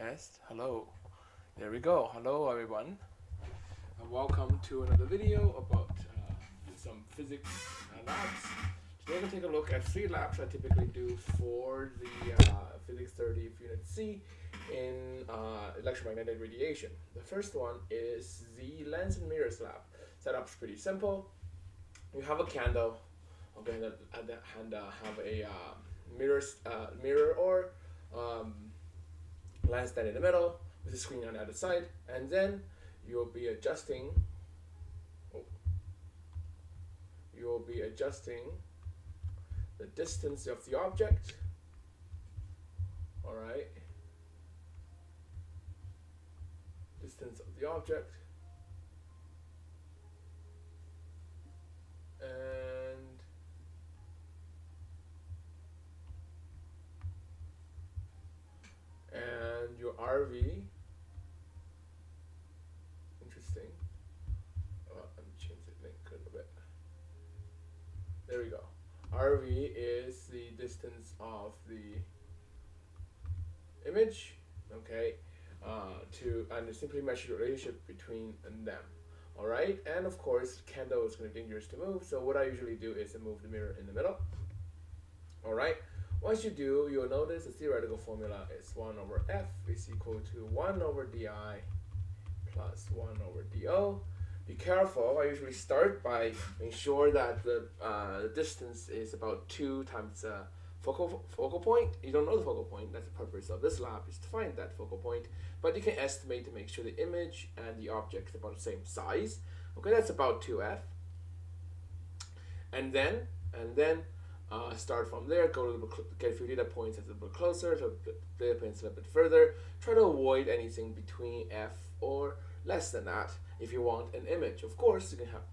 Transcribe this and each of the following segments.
Test. Hello. There we go. Hello, everyone. Welcome to another video about some physics labs. Today we're going to take a look at 3 labs I typically do for the Physics 30 Unit C in electromagnetic radiation. The first one is the lens and mirrors lab. Setup's pretty simple. You have a candle, okay, and have a mirror or lens stand in the middle with a screen on the other side, and then you'll be adjusting the distance of the object. All right, distance of the object, and your RV. Interesting. Let me change the link a little bit. There we go. RV is the distance of the image, okay, and simply measure the relationship between them. All right, and of course, candle is going to be dangerous to move. So what I usually do is to move the mirror in the middle. All right. Once you do, you'll notice the theoretical formula is 1 over F is equal to 1 over di plus 1 over do. Be careful. I usually start by making sure that the distance is about 2 times the focal point. You don't know the focal point. That's the purpose of this lab, is to find that focal point. But you can estimate to make sure the image and the object is about the same size. Okay, that's about 2F. And then start from there, go a little bit, get a few data points a little bit closer, so data points a little bit further. Try to avoid anything between F or less than that if you want an image. Of course, you can have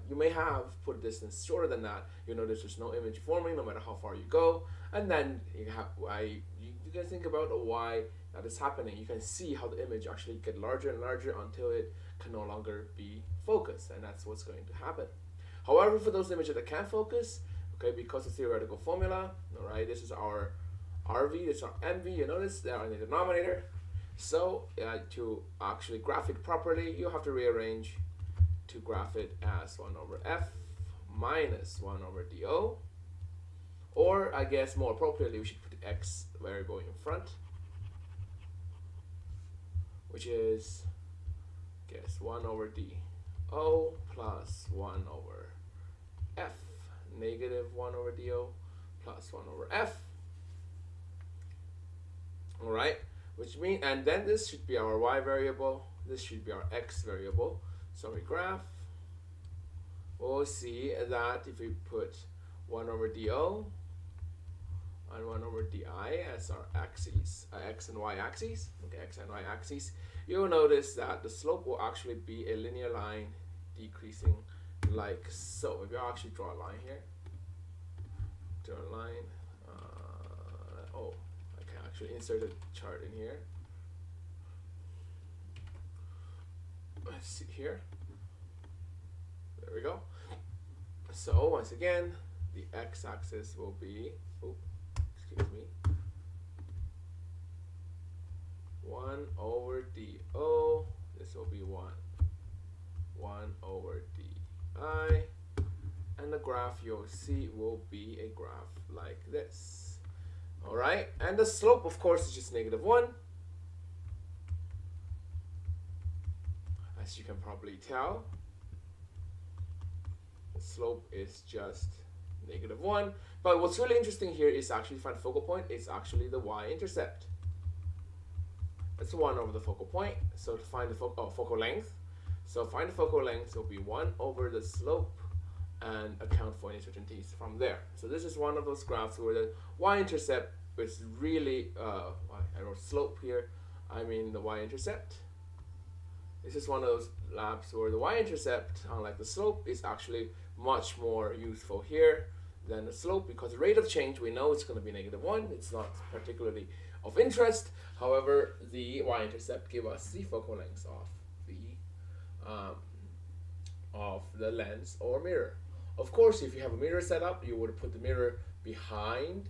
you may have put a distance shorter than that. You notice there's no image forming no matter how far you go, and then you can think about why that is happening. You can see how the image actually get larger and larger until it can no longer be focused, and that's what's going to happen. However, for those images that can focus, okay, because of theoretical formula, all right, this is our RV, this is our MV, you notice they are in the denominator. So to actually graph it properly, you have to rearrange to graph it as 1 over F minus 1 over do. Or I guess more appropriately, we should put the X variable in front, which is, I guess, 1 over do plus 1 over F negative 1 over do plus 1 over F. All right, which means, and then this should be our Y variable, this should be our X variable. So we graph, we'll see that if we put 1 over do and 1 over di as our axes, X and Y axes, okay, X and Y axes, you'll notice that the slope will actually be a linear line decreasing like so. If you actually draw a line here, draw a line, I can actually insert a chart in here. Let's see here. There we go. So once again, the x-axis will be, excuse me, 1 over do. This will be 1 over di. And the graph you'll see will be a graph like this. All right, and the slope, of course, is just negative 1. As you can probably tell, the slope is just negative 1. But what's really interesting here is actually to find the focal point. It's actually the y-intercept. That's 1 over the focal point. So to find the focal length, so find the focal length will be 1 over the slope and account for uncertainties from there. So this is one of those graphs where the y-intercept is really, I wrote slope here, I mean the y-intercept. This is one of those labs where the y-intercept, unlike the slope, is actually much more useful here than the slope, because the rate of change, we know it's going to be negative 1. It's not particularly of interest. However, the y-intercept gives us the focal length of the lens or mirror. Of course, if you have a mirror set up, you would put the mirror behind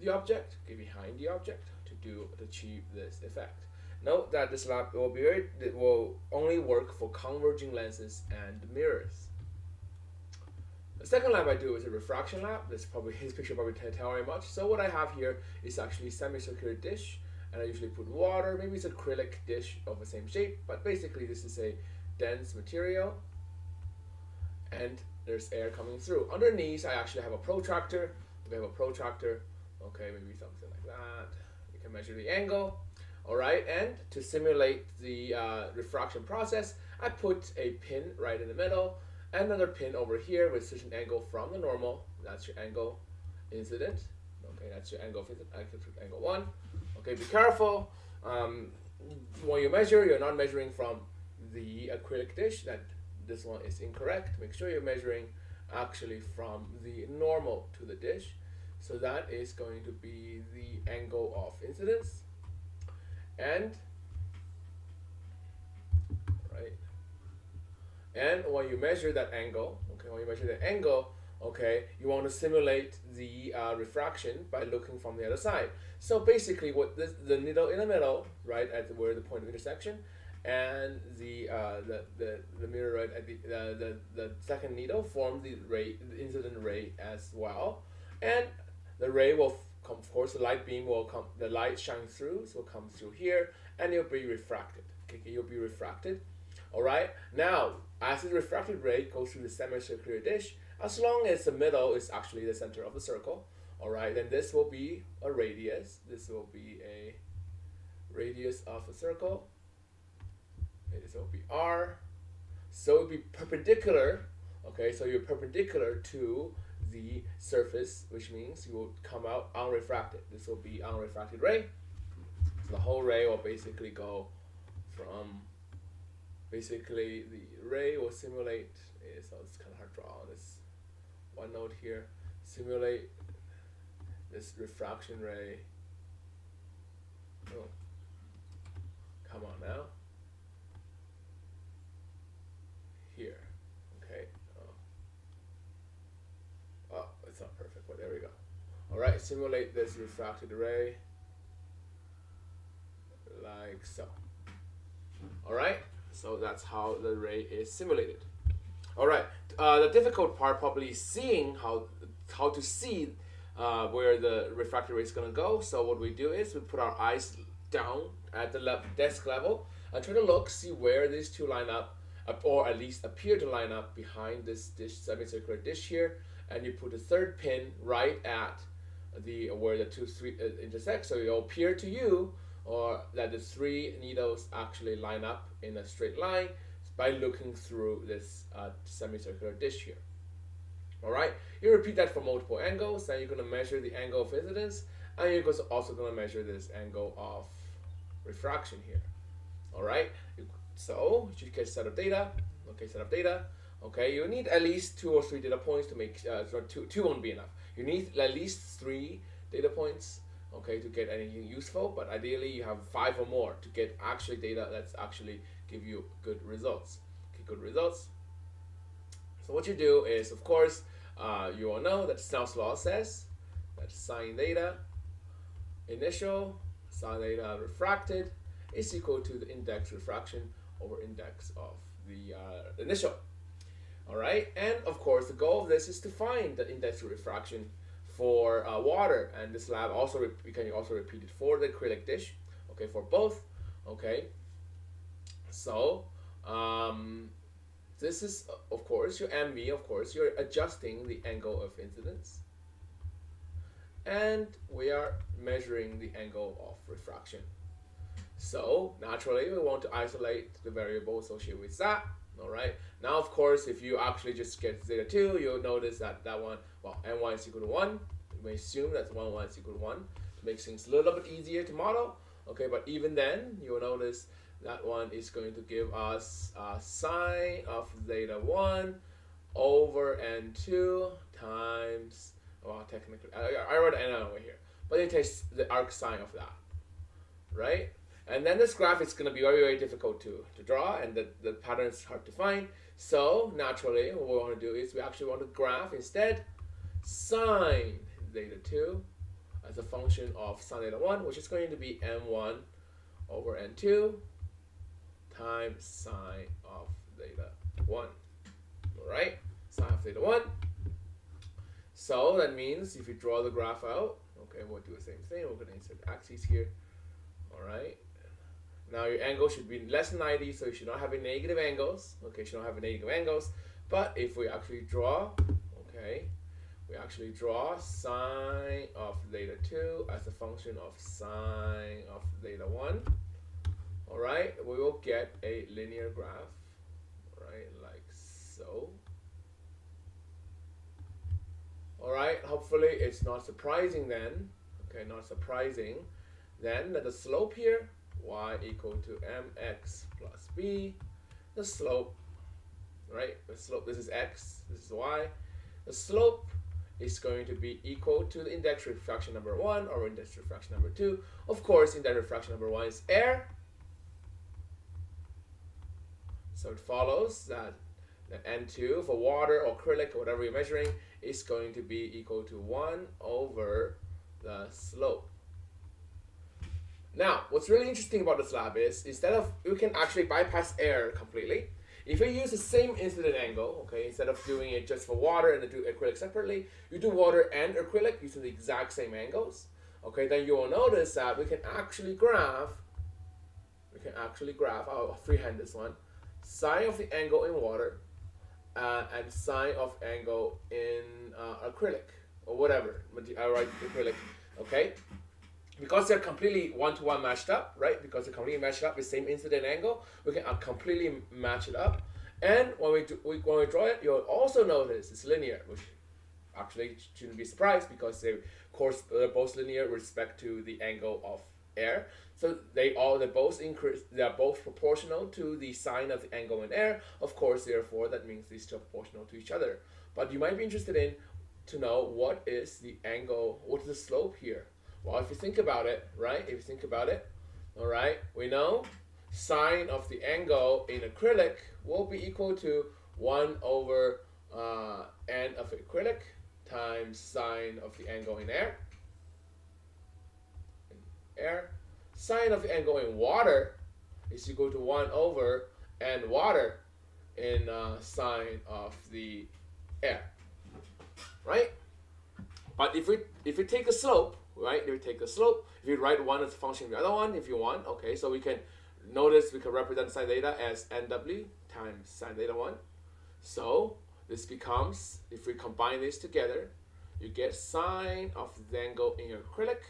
the object, okay, behind the object. To do to achieve this effect. Note that this lab it will only work for converging lenses and mirrors. The second lab I do is a refraction lab. This picture probably can't tell very much. So what I have here is actually semicircular dish, and I usually put water. Maybe it's acrylic dish of the same shape, but basically this is a dense material, and there's air coming through. Underneath, I actually have a protractor. We have a protractor. Okay, maybe something like that. You can measure the angle. All right, and to simulate the refraction process, I put a pin right in the middle, and another pin over here with certain angle from the normal. That's your angle incident. Okay, that's your angle of incident. I can put angle 1. Okay, be careful. When you measure, you're not measuring from the acrylic dish. This one is incorrect. Make sure you're measuring actually from the normal to the dish. So that is going to be the angle of incidence. And when you measure that angle, you want to simulate the refraction by looking from the other side. So basically, what the needle in the middle, right at where the point of intersection, and the mirror right at the second needle form the incident ray as well, and the ray will come. Of course, the light beam will come. The light shines through, so it comes through here, and it'll be refracted. Okay, you'll be refracted. All right. Now, as the refracted ray goes through the semicircular dish, as long as the middle is actually the center of the circle, all right, then this will be a radius. This will be a radius of a circle. This will be r. So it will be perpendicular. Okay, so you're perpendicular to the surface, which means you will come out unrefracted. This will be unrefracted ray. So the whole ray will basically go from. Basically, the ray will simulate. So it's kind of hard to draw on this one note here. Simulate this refraction ray. Oh, come on now. Here, okay. Oh, it's not perfect, but there we go. All right, simulate this refracted ray like so. All right, so that's how the ray is simulated. All right, the difficult part probably is seeing how to see where the refracted ray is going to go. So what we do is we put our eyes down at the desk level and try to look, see where these two line up, or at least appear to line up behind this semicircular dish here, and you put a third pin right at where the two intersect, so it will appear to you or that the three needles actually line up in a straight line by looking through this semicircular dish here. All right, you repeat that for multiple angles, then you're going to measure the angle of incidence, and you're also going to measure this angle of refraction here. All right, so you get a set of data. Okay, set of data. Okay, you need at least 2 or 3 data points to make. Two won't be enough. You need at least 3 data points. Okay, to get anything useful. But ideally, you have 5 or more to get actually data that's actually give you good results. Okay, good results. So what you do is, of course, you all know that Snell's law says that sine theta initial, sine theta refracted is equal to the index refraction over index of the initial. All right, and of course the goal of this is to find the index of refraction for water, and this lab also we can also repeat it for the acrylic dish. Okay, for both. Okay, so this is of course your MV. Of course, you're adjusting the angle of incidence, and we are measuring the angle of refraction. So naturally, we want to isolate the variable associated with that. All right. Now, of course, if you actually just get zeta 2, you'll notice that one, well, n1 is equal to 1. You may assume that 1 is equal to 1 to make things a little bit easier to model. Okay, but even then, you will notice that one is going to give us sine of zeta 1 over n2 times, well, technically, I wrote n over here, but it takes the arc sine of that, right? And then this graph is going to be very, very difficult to draw, and the pattern is hard to find. So naturally, what we want to do is we actually want to graph instead sine zeta 2 as a function of sine theta 1, which is going to be m1 over n2 times sine of theta 1. All right, sine of theta 1. So that means if you draw the graph out, okay, we'll do the same thing. We're going to insert axes here. All right. Now your angle should be less than 90, so you should not have any negative angles. Okay, you should not have any negative angles. But if we actually draw, okay, we actually draw sine of theta 2 as a function of sine of theta 1. All right, we will get a linear graph, right, like so. All right, hopefully it's not surprising then. Okay, not surprising then that the slope here, y equal to mx plus b, the slope, right, the slope, this is x, this is y, the slope is going to be equal to the index refraction number 1 or index refraction number 2. Of course, index refraction number 1 is air. So it follows that N2 for water or acrylic or whatever you're measuring is going to be equal to 1 over the slope. Now, what's really interesting about this lab is instead of, you can actually bypass air completely. If you use the same incident angle, okay, instead of doing it just for water and then do acrylic separately, you do water and acrylic using the exact same angles, okay, then you will notice that we can actually graph, I'll freehand this one, sine of the angle in water and sine of angle in acrylic or whatever, I write acrylic, okay? Because they're completely one-to-one matched up, right? Because they're completely matched up with same incident angle, we can completely match it up. And when we draw it, you'll also notice it's linear, which actually shouldn't be surprised because they're both linear with respect to the angle of air. So they're both proportional to the sine of the angle in air. Of course, therefore, that means these two are proportional to each other. But you might be interested in to know what is the angle, what is the slope here? Well, if you think about it, right? If you think about it, all right, we know sine of the angle in acrylic will be equal to 1 over n of acrylic times sine of the angle in air. Sine of the angle in water is equal to 1 over n water in sine of the air, right? But if we take a slope, right? If you take a slope, if you write one as a function of the other one, if you want, okay, so we can notice we can represent sine theta as nw times sine theta 1. So this becomes, if we combine this together, you get sine of the angle in your acrylic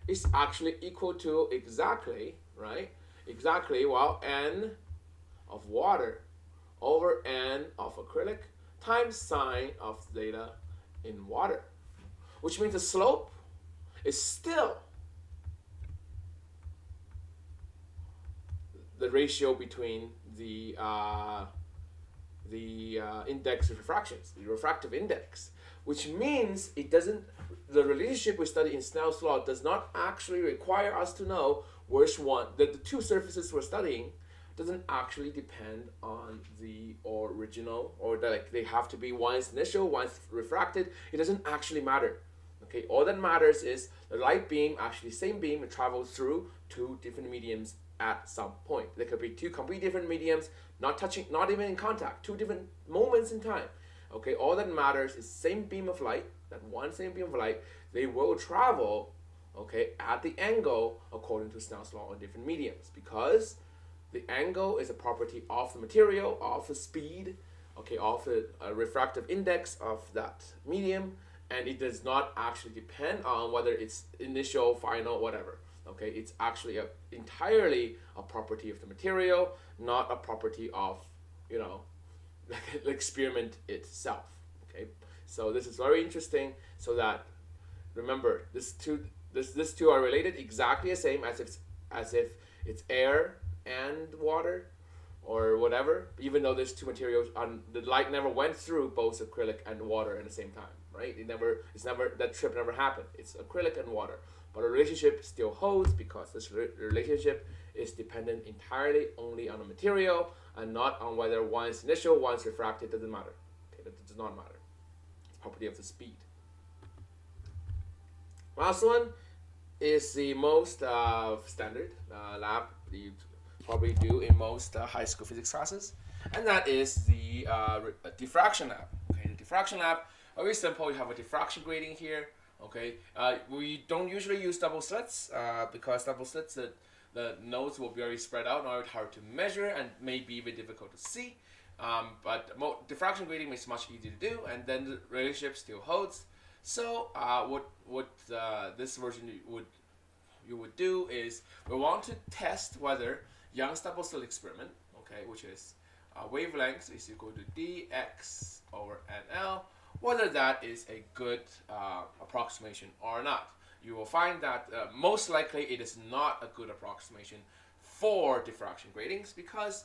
is actually equal to exactly, right? Exactly, well, n of water over n of acrylic times sine of theta in water, which means the slope is still the ratio between the index of refractions, the refractive index, which means it doesn't, the relationship we study in Snell's law does not actually require us to know which one, that the two surfaces we're studying doesn't actually depend on the original, or that like they have to be one's initial, one's refracted. It doesn't actually matter. Okay, all that matters is the light beam, actually same beam, it travels through two different mediums at some point. There could be two completely different mediums, not touching, not even in contact, two different moments in time. Okay, all that matters is same beam of light, that one same beam of light, they will travel, okay, at the angle according to Snell's law on different mediums, because the angle is a property of the material, of the speed, okay, of the refractive index of that medium, and it does not actually depend on whether it's initial, final, whatever. Okay, it's actually entirely a property of the material, not a property of, you know, the experiment itself. Okay, so this is very interesting. So that, remember, these two are related exactly the same as if it's air and water or whatever, even though there's two materials, the light never went through both acrylic and water at the same time, right? That trip never happened. It's acrylic and water, but the relationship still holds because this relationship is dependent entirely only on the material and not on whether one's initial, one's refracted. Doesn't matter. Okay, that does not matter. It's property of the speed. Last one is the most standard lab that you probably do in most high school physics classes, and that is the diffraction lab. Okay, the diffraction lab, very simple. You have a diffraction grating here. Okay, we don't usually use double slits because double slits, the nodes will be very spread out, not hard to measure, and maybe even difficult to see. But diffraction grading makes it much easier to do, and then the relationship still holds. So what this version you would do is we want to test whether Young's double slit experiment, okay, which is wavelength is equal to dx over nl, whether that is a good approximation or not. You will find that most likely it is not a good approximation for diffraction gratings because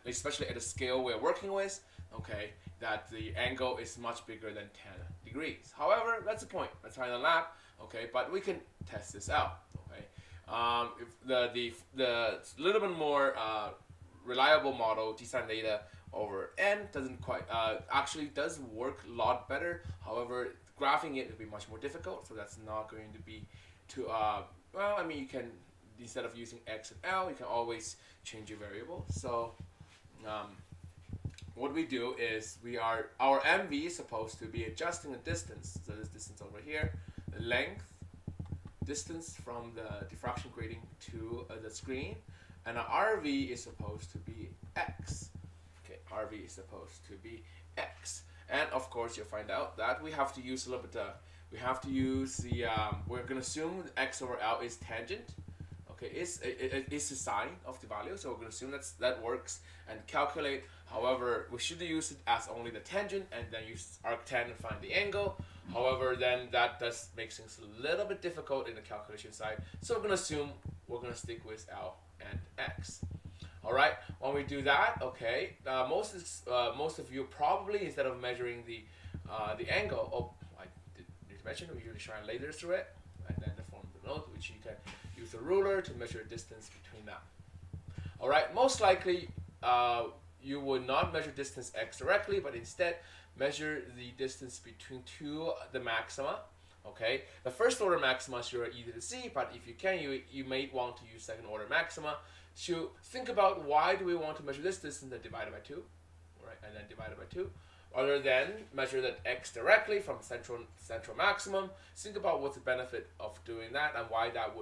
especially at the scale we're working with, okay, that the angle is much bigger than 10 degrees. However, that's the point. That's why in the lab, okay, but we can test this out, okay. If the little bit more reliable model, d sine theta over n, doesn't quite actually does work a lot better. However, graphing it will be much more difficult, so that's not going to be too well. I mean, you can, instead of using x and l, you can always change your variable. So what we do is our MV is supposed to be adjusting the distance. So this distance over here, the length, distance from the diffraction grating to the screen, and our RV is supposed to be x. Okay, RV is supposed to be x. And of course, you'll find out that we have to use a little bit. We have to use the. We're gonna assume x over l is tangent. Okay, it's the sine of the value, so we're gonna assume that works and calculate. However, we should use it as only the tangent and then use arctan and find the angle. However, then that does make things a little bit difficult in the calculation side. So we're gonna assume we're gonna stick with l and x. All right. When we do that, okay, most of you probably, instead of measuring the angle, I did mention we usually shine lasers through it, and then the form of the node, which you can use a ruler to measure distance between them. All right. Most likely, you would not measure distance x directly, but instead measure the distance between the maxima. Okay. The first order maxima is sure easy to see, but if you can, you may want to use second order maxima. To think about why do we want to measure this distance and divide it by 2, right? And then divide it by 2, rather than measure that x directly from central maximum. Think about what's the benefit of doing that and why that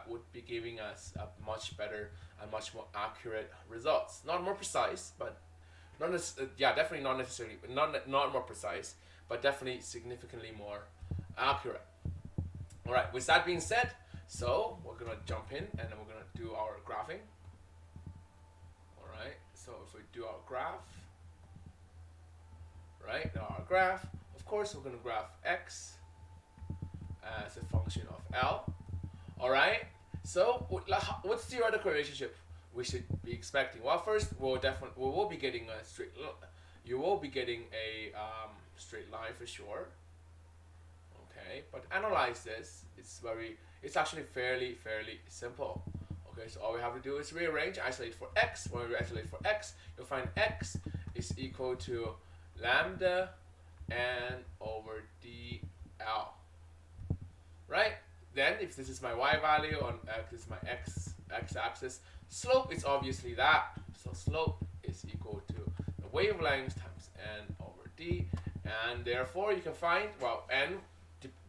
would be giving us a much better and much more accurate results. Not more precise, but definitely not necessarily not more precise, but definitely significantly more accurate. All right. With that being said, so we're gonna jump in and then we're gonna do our graphing. All right. So if we do our graph, right? Now our graph, of course, we're gonna graph x as a function of L. All right. So what's the theoretical relationship we should be expecting? Well, first we will be getting a straight. You will be getting a straight line for sure. Okay, but analyze this. It's actually fairly simple. Okay, so all we have to do is rearrange, isolate for x. When we isolate for x, you'll find x is equal to lambda n over dl. Right? Then, if this is my y value and this is my x-axis, slope is obviously that. So slope is equal to the wavelength times n over d, and therefore you can find, well, n,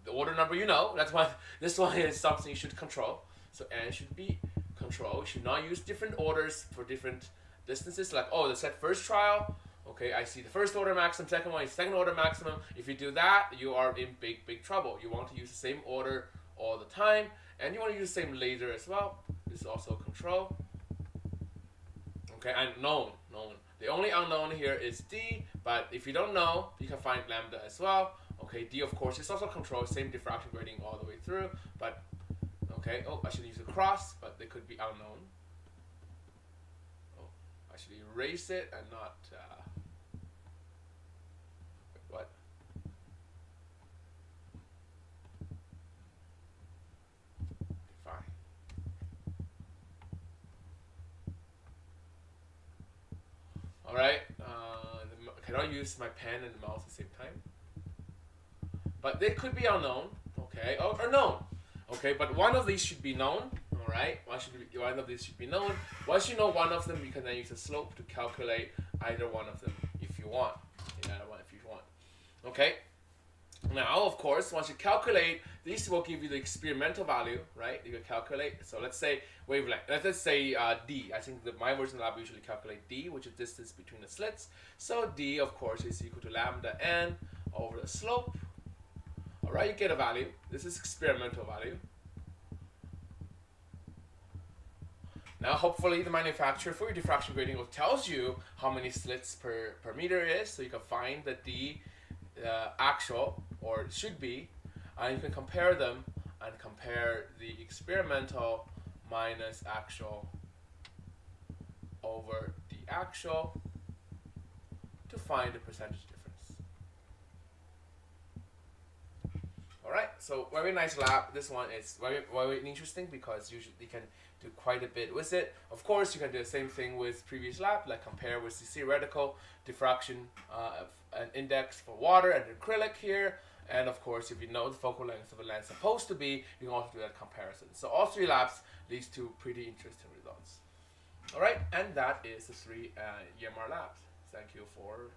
the order number you know. That's why this one is something you should control. So n should be controlled. You should not use different orders for different distances. Like, oh, the set first trial. Okay, I see the first order maximum, second one is second order maximum. If you do that, you are in big trouble. You want to use the same order all the time, and you want to use the same laser as well. This is also control. Okay, and known. The only unknown here is d, but if you don't know, you can find lambda as well. Okay, d of course is also control, same diffraction grading all the way through, but okay, I should use a cross, but they could be unknown. I should erase it and not what? Fine. All right. Can I use my pen and the mouse at the same time? But they could be unknown. okay, or known. Okay, but one of these should be known. All right, one of these should be known. Once you know one of them, you can then use the slope to calculate either one of them if you want. Either one if you want. Okay. Now, of course, once you calculate, these will give you the experimental value, right? You can calculate. So let's say wavelength. Let's say d. I think that my version of lab usually calculate d, which is distance between the slits. So d, of course, is equal to lambda n over the slope. All right, you get a value. This is experimental value. Now, hopefully, the manufacturer for your diffraction grating tells you how many slits per meter is, so you can find that d actual, or it should be, and you can compare them and compare the experimental minus actual over the actual to find the percentage difference. Alright, so very nice lab. This one is very interesting because usually you can do quite a bit with it. Of course, you can do the same thing with previous lab, like compare with the theoretical diffraction an index for water and acrylic here. And of course, if you know the focal length of a lens is supposed to be, you can also do that comparison. So all three labs leads to pretty interesting results. All right, and that is the three EMR labs. Thank you for